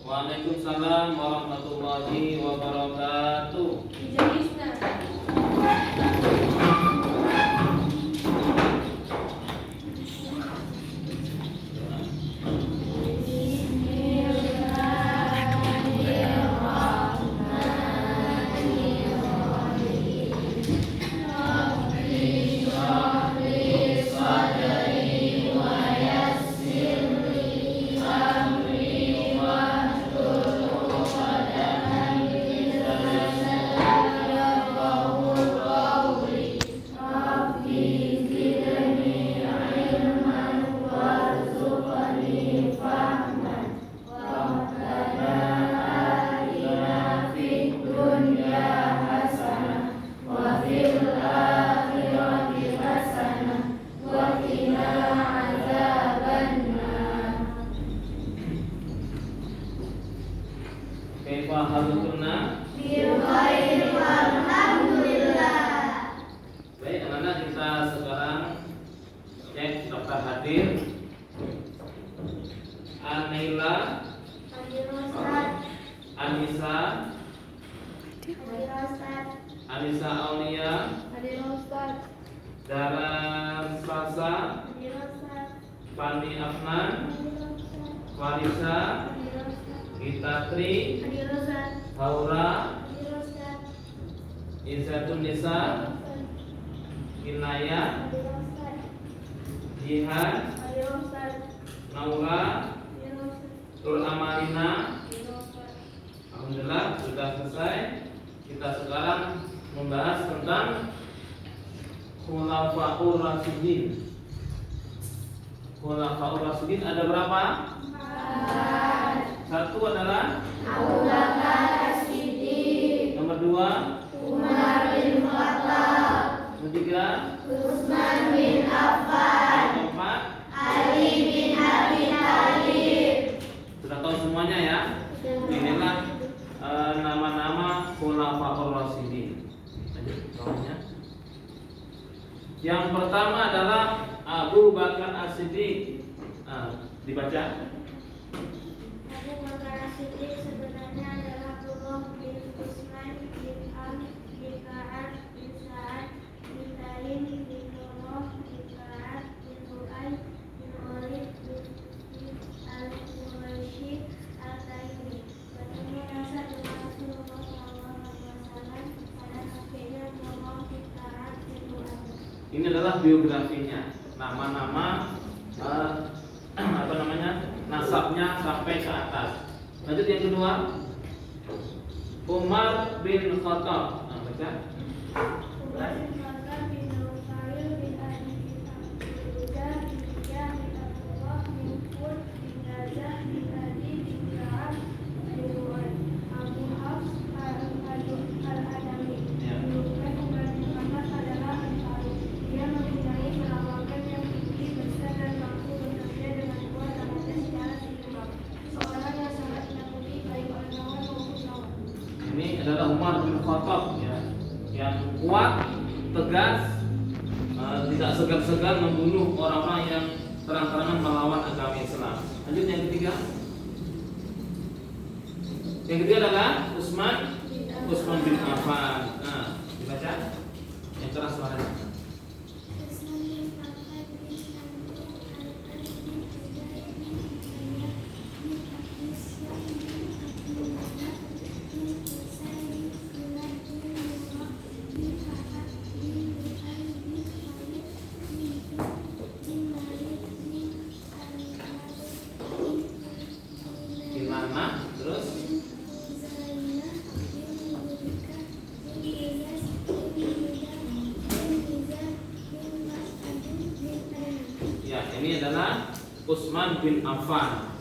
Waalaikumsalam warahmatullahi wabarakatuh. Kaifa halukunna? Alhamdulillah. Baik, anak-anak, kita sekarang cek daftar hadir. Anila, Anissa, Anissa Aulia, Dara Sasa, Fani Afnan, Farisa, Gitatri, Haura, Izzatun Nisa, Inaya, Jihan, Naura, Tul Amarina. Alhamdulillah sudah selesai. Kita sekarang membahas tentang Khulafaur Rasyidin. Khulafaur Rasyidin ada berapa? Satu adalah Abu Bakar As-Siddiq, nomor dua Umar bin Khattab, nomor tiga Utsman bin Affan, nomor empat Ali bin Abi Thalib. sudah tahu semuanya ya. Inilah nama-nama Khulafaur Rasyidin. Lanjut bawahnya. Yang pertama adalah Abu Bakar As-Siddiq. Dibaca. Abu Bakar As-Siddiq sebenarnya adalah Abdullah bin Utsman bin Amr bin Ka'ab bin Sa'ad bin Taim bin Qurrah bin Ka'ab bin Lu'ay bin Walid bin Al-Quraisy Al-Taimi. Bertemu nasab dengan Rasulullah SAW pada kakeknya Qurrah bin Ka'ab bin Lu'ay. Ini adalah biografinya, nama-nama nasabnya sampai ke atas. Lanjut yang kedua, Umar bin Khattab. Baca. Umar bin Khattab bin Nufail bin Abi bin Abdullah bin Iyah bin Abdullah bin Qud bin Razah bin Adi bin Ka'ab bin Lu'ay. Abu Hafs Al-Adami. Menurutkan Umar bin Khattab adalah Al-Faruq. Dia mempunyai perawakan yang tinggi, besar dan mampu bekerja dengan kuat tangannya secara seimbang. Seorang yang sangat menakuti baik orang lawan maupun lawan. Ini adalah Umar bin Khattab ya, yang kuat, tegas, tidak segan-segan membunuh orang-orang yang terang-terangan melawan agama Islam. Lanjut yang ketiga, Yang ketiga adalah Utsman bin Affan. Nah, dibaca yang keras suaranya. Gimana? Terus ya, ini adalah Utsman bin Affan,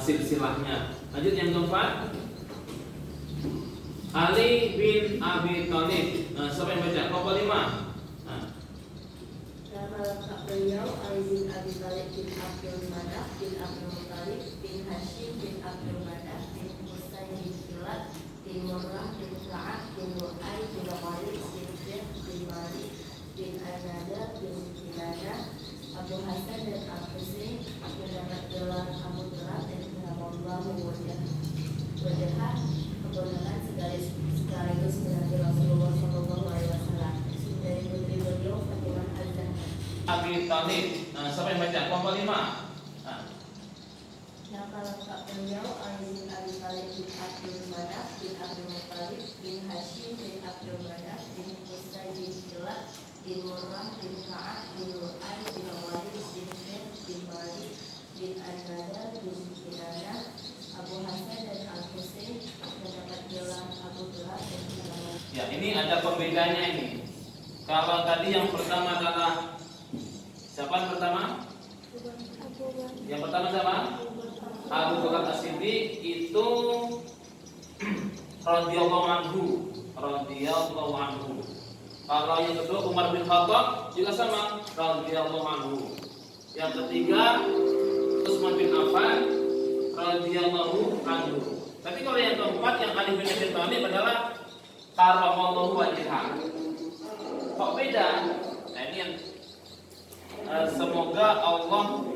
silsilahnya. Lanjut yang keempat, Ali bin Abi Thalib. Siapa yang baca? Kelompok 5. Nama lengkap beliau Ali bin Abi Thalib bin Abdul Manaf bin Abdul Muthalib bin Hashim bin Abdul Manaf bin Husain bin Kilab bin Murrah bin Ka'ab bin Lu'ay bin Ghalib bin Zaid bin Malik bin Anada bin Kinana, Abu Hasan dan Al-Husain mendapat gelar Abu Turab dan Allahu wajah kebenaran sekaligus menanti Rasulullah Shallallahu Alaihi Wasallam. Dari putri beliau Fatimah Az-Zahra. Abi Thalib. Siapa yang baca? Kelompok 5. Nama lengkap beliau Ali bin Abi Thalib bin Abdul Manaf bin Abdul Muthalib bin Hashim bin Abdul Manaf bin Husain bin Kilab bin Murrah bin Ka'ab bin Lu'ay bin Ghalib bin Zaid bin Malik bin Anada bin Kinana, Abu Hasan dan Al-Husain mendapat gelar Abu Turab dan Kinana. Ya, ini ada pembedanya ini. Kalau tadi yang pertama adalah siapa yang pertama? Yang pertama siapa? Abu Bakar As-Siddiq itu radhiyallahu anhu. Kalau yang kedua Umar bin Khattab juga sama, radhiyallahu anhu. Yang ketiga Utsman bin Affan radhiyallahu anhu. Tapi kalau yang keempat yang Ali bin Abi Thalib adalah karamallahu wajhah. Kok beda? Nah, ini yang semoga Allah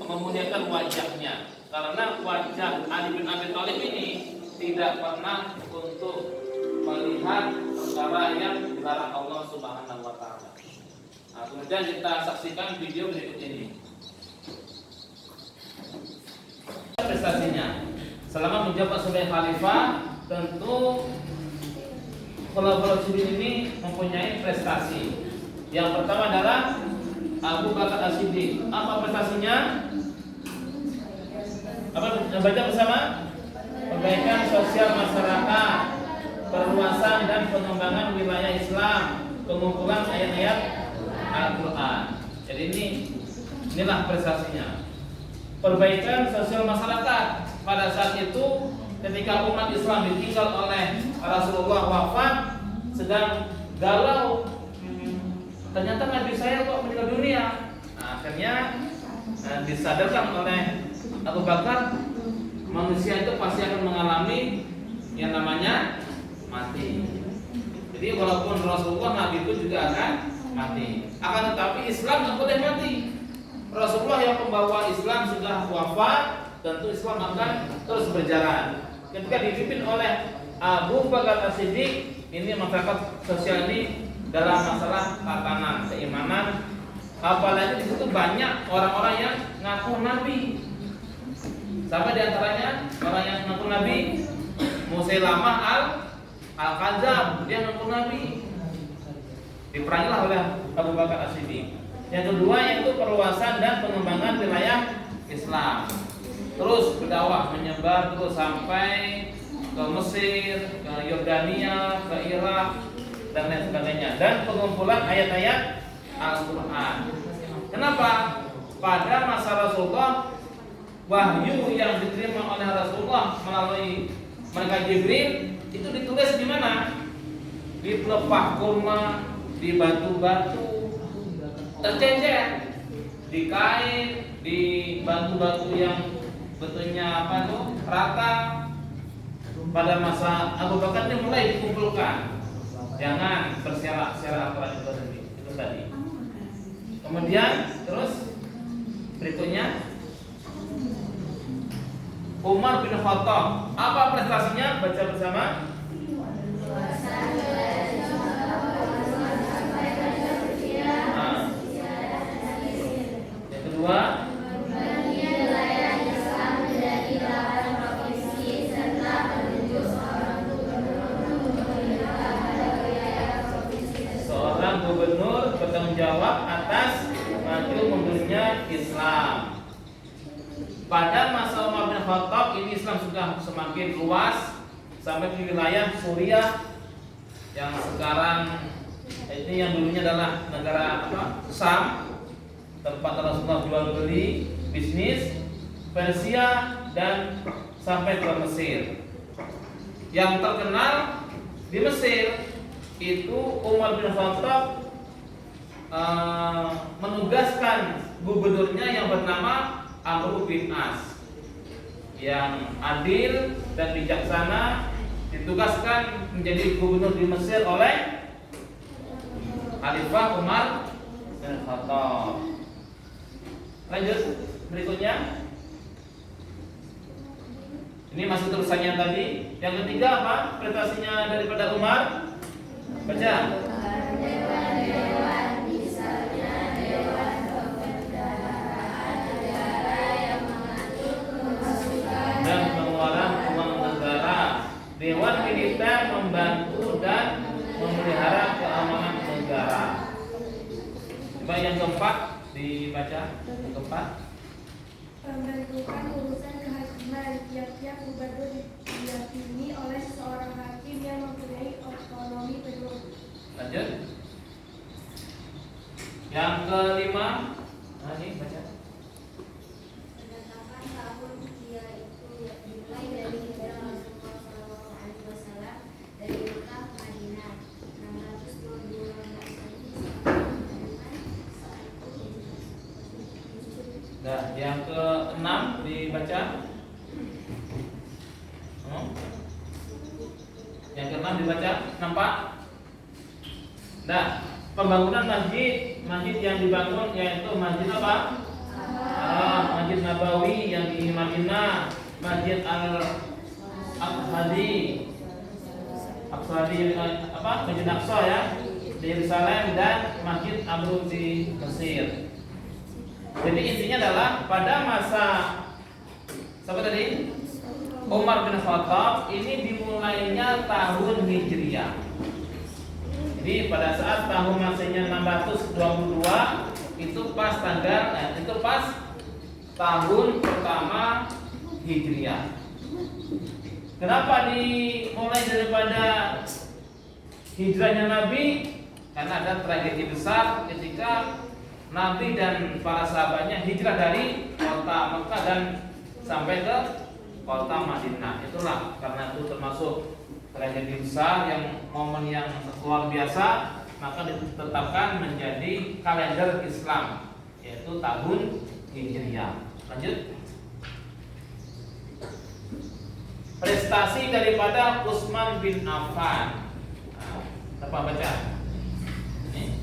memuliakan wajahnya, karena wajah Ali bin Abi Thalib ini tidak pernah untuk melihat perkara yang dilarang Allah Subhanahu wa taala. Nah, kemudian kita saksikan video berikut ini. Prestasinya selama menjabat sebagai khalifah, tentu Khulafaur Rasyidin ini mempunyai prestasi. Yang pertama adalah Abu Bakar As-Siddiq. Apa prestasinya? Apa baca bersama? Perbaikan sosial masyarakat, perluasan dan pengembangan wilayah Islam, pengumpulan ayat-ayat Al-Quran. Jadi inilah prestasinya. Perbaikan sosial masyarakat. Pada saat itu ketika umat Islam ditinggal oleh Rasulullah wafat, sedang galau, ternyata Nabi saya kok meninggal dunia. Nah, akhirnya disadarkan oleh Abu Bakar, manusia itu pasti akan mengalami yang namanya mati. Jadi walaupun Rasulullah, Nabi itu juga akan mati. Akan tetapi Islam tidak boleh mati. Rasulullah yang pembawa Islam sudah wafat, tentu Islam akan terus berjalan. Ketika dipimpin oleh Abu Bakar As-Siddiq, ini masyarakat sosial ini dalam masalah tatanan keimanan, apalagi di situ banyak orang-orang yang ngaku nabi. Sama diantaranya orang yang ngaku nabi, Musailamah al-Kadzab, dia ngaku nabi. Diperangilah oleh Abu Bakar As-Siddiq. Yang kedua yaitu perluasan dan pengembangan wilayah Islam. Terus berdakwah, menyebar terus sampai ke Mesir, ke Yordania, ke Irak, dan lain sebagainya. Dan pengumpulan ayat-ayat Al-Quran. Kenapa? Pada masa Rasulullah, wahyu yang diterima oleh Rasulullah melalui malaikat Jibril itu ditulis di mana? Di pelepah kurma, di batu-batu, tercecer, di kain, di batu-batu yang bentuknya apa tuh rata. Pada masa Abu Bakar ini mulai dikumpulkan. Jangan berserak-serak Al-Quran itu tadi. Kemudian terus berikutnya Umar bin Khattab. Apa prestasinya? Baca bersama. Nah, yang kedua, seorang gubernur bertanggung jawab atas maju mundurnya Islam. Pada masa Umar bin Khattab ini Islam sudah semakin luas sampai di wilayah Suriah yang sekarang ini, yang dulunya adalah negara Sam, tempat Rasulullah jual beli, bisnis, Persia, dan sampai ke Mesir. Yang terkenal di Mesir itu Umar bin Khattab menugaskan gubernurnya yang bernama Amr bin As, yang adil dan bijaksana, ditugaskan menjadi gubernur di Mesir oleh Khalifah Umar bin Khattab. Lanjut berikutnya. Ini masih terusannya tadi. Yang ketiga apa? Prestasinya daripada Umar. Baca. Dan pengeluaran uang negara. Dewan militer membantu dan memelihara keamanan negara. Coba yang keempat dibaca. Yang keempat. Pembentukan urusan kehakiman. Tiap-tiap gubernur diyakini oleh seorang hakim yang mempunyai otonomi penuh. Lanjut. Yang kelima. Nah, ini baca. Penetapan tahun yaitu dimulai dari hijrah Rasulullah SAW dari Mekah ke Madinah 622 Nah, yang keenam dibaca. Yang keenam dibaca. Nampak? Nah, pembangunan masjid yang dibangun yaitu masjid apa? Masjid Nabawi yang di Madinah, Masjid Al-Aqsa Masjid Aqsa ya di Yerusalem, dan Masjid Amrun di Mesir. Jadi intinya adalah pada masa siapa tadi? Umar bin Khattab ini dimulainya tahun Hijriah. Jadi pada saat tahun Masehinya 622 itu pas tahun pertama Hijriah. Kenapa dimulai daripada hijrahnya Nabi? Karena ada tragedi besar ketika Nabi dan para sahabatnya hijrah dari kota Mekah dan sampai ke kota Madinah. Itulah karena itu termasuk tragedi besar, yang momen yang luar biasa, maka ditetapkan menjadi kalender Islam, yaitu tahun Hijriah. Lanjut. Prestasi daripada Utsman bin Affan. Apa baca? Ini.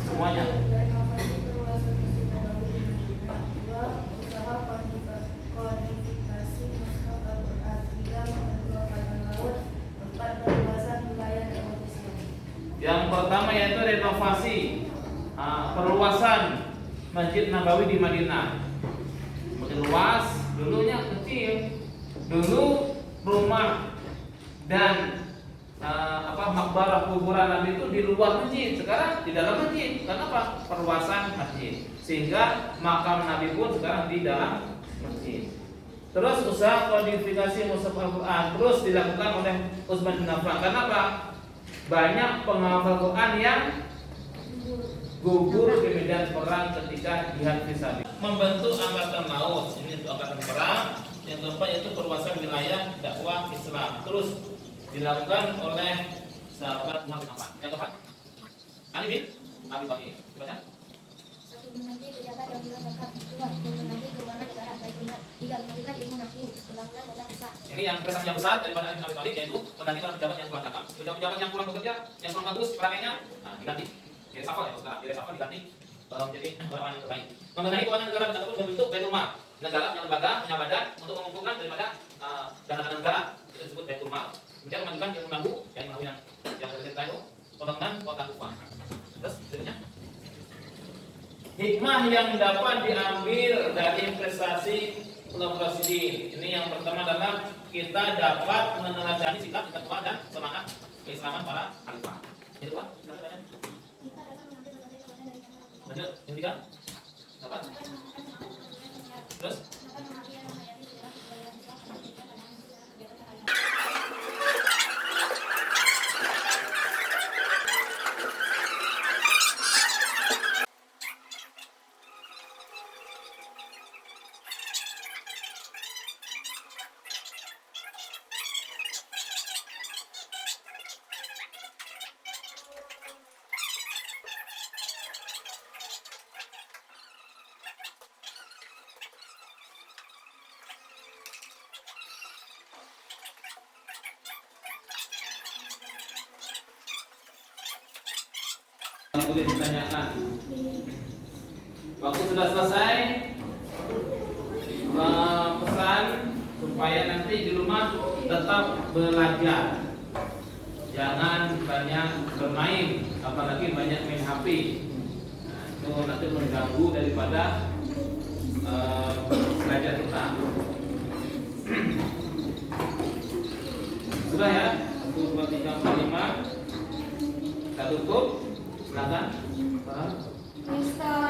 Semuanya. Yang pertama yaitu renovasi, perluasan Masjid Nabawi di Madinah. Makin luas, dulunya kecil. Dulu rumah dan makbarah kuburan Nabi itu di luar masjid, sekarang di dalam masjid. Kenapa? Perluasan masjid, sehingga makam Nabi pun sekarang di dalam masjid. Terus usaha kodifikasi mushaf Al-Quran terus dilakukan oleh Utsman bin Affan. Kenapa? Banyak penghafal Quran yang gugur di medan perang ketika jihad fisabilillah. Membentuk angkatan laut, ini untuk angkatan perang. Yang keempat yaitu perluasan wilayah dakwah Islam. Terus dilakukan oleh sahabat Muhammad bin Affan. Yang keempat, Ali bin Abi Thalib. Baca. Satu, menanti pejabat yang bilang zakat. Dua, menanti keuangan negara baik benar. Tiga, menentukan ilmu nafsu. Pembangunan modal besar. Ini yang prestasi yang besar daripada Ali bin Abi Thalib, yaitu menggantikan pejabat yang kurang cakap. Pejabat yang kurang bekerja, yang kurang bagus peranainya, diganti. Diresafel ya, sekarang diresafel diganti menjadi orang yang terbaik. Mengenai keuangan negara dan membentuk Baitul Mal. negara, punya lembaga, punya badan untuk mengumpulkan daripada dana-dana negara, itu disebut baitul mal. Kemudian memajukan ilmu nahu, yang kita itu pembangunan kota Kufah. Terus selanjutnya, hikmah yang dapat diambil dari prestasi Ulama Rasyidin. Ini yang pertama adalah kita dapat meneladani sikap ketua dan semangat keislaman para khalifah. Itu Pak. Lanjut, yang ketiga. Apa? Terus? Boleh ditanyakan. Waktu sudah selesai, pesan supaya nanti di rumah tetap belajar, jangan banyak bermain, apalagi banyak main HP. Nah, itu nanti mengganggu daripada belajar kita. Sudah ya, 1, 2, 3, 4, 5. Kita tutup. Silakan. Mister